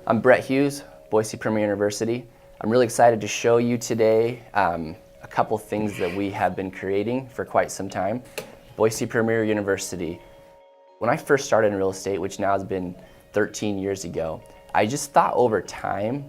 I'm Brett Hughes, Boise Premier University. I'm really excited to show you today a couple things that we have been creating for quite some time. Boise Premier University. When I first started in real estate, which now has been 13 years ago, I just thought over time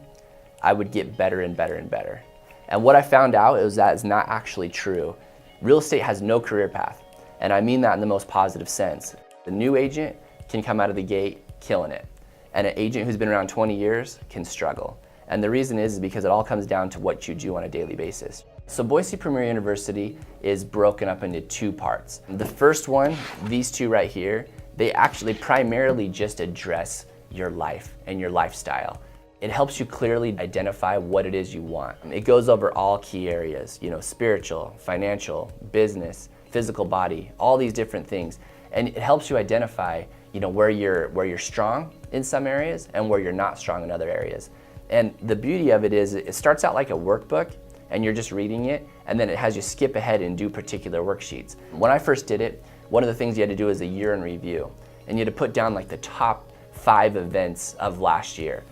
I would get better and better and better. And what I found out is that is not actually true. Real estate has no career path, and I mean that in the most positive sense. The new agent can come out of the gate killing it, and an agent who's been around 20 years can struggle. And the reason is because it all comes down to what you do on a daily basis. So Boise Premier University is broken up into two parts. The first one, these two right here, they actually primarily just address your life and your lifestyle. It helps you clearly identify what it is you want. It goes over all key areas, spiritual, financial, business, physical body, all these different things. And it helps you identify, where you're strong in some areas and where you're not strong in other areas. And the beauty of it is it starts out like a workbook and you're just reading it, and then it has you skip ahead and do particular worksheets. When I first did it, one of the things you had to do is a year in review. And you had to put down like the top 5 events of last year.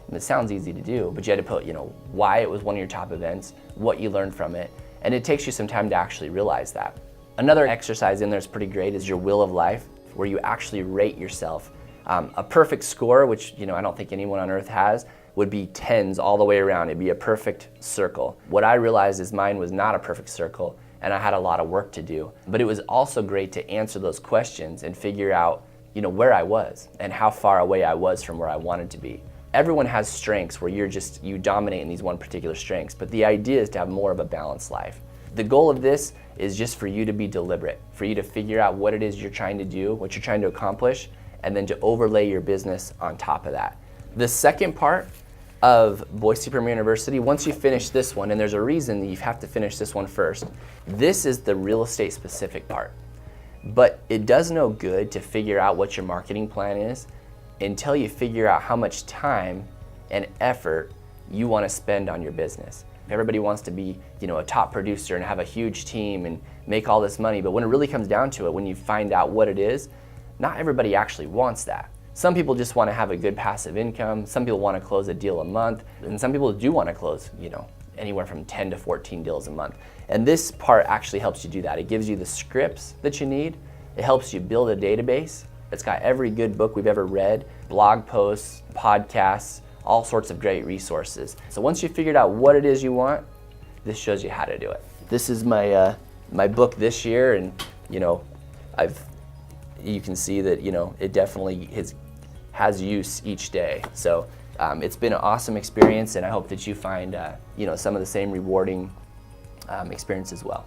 And it sounds easy to do, but you had to put, why it was one of your top events, what you learned from it, and it takes you some time to actually realize that. Another exercise in there is pretty great is your wheel of life, where you actually rate yourself. A perfect score, which I don't think anyone on earth has, would be 10s all the way around. It'd be a perfect circle. What I realized is mine was not a perfect circle, and I had a lot of work to do. But it was also great to answer those questions and figure out, where I was and how far away I was from where I wanted to be. Everyone has strengths where you dominate in these one particular strengths, but the idea is to have more of a balanced life. The goal of this is just for you to be deliberate, for you to figure out what it is you're trying to do, what you're trying to accomplish, and then to overlay your business on top of that. The second part of Boise Premier University, once you finish this one, and there's a reason that you have to finish this one first, this is the real estate specific part. But it does no good to figure out what your marketing plan is until you figure out how much time and effort you want to spend on your business. Everybody wants to be, a top producer and have a huge team and make all this money, but when it really comes down to it, when you find out what it is, not everybody actually wants that. Some people just want to have a good passive income, some people want to close a deal a month, and some people do want to close, anywhere from 10 to 14 deals a month. And this part actually helps you do that. It gives you the scripts that you need, it helps you build a database. It's got every good book we've ever read, blog posts, podcasts, all sorts of great resources. So once you've figured out what it is you want, this shows you how to do it. This is my my book this year, and you can see that it definitely has use each day. So it's been an awesome experience, and I hope that you find some of the same rewarding experience as well.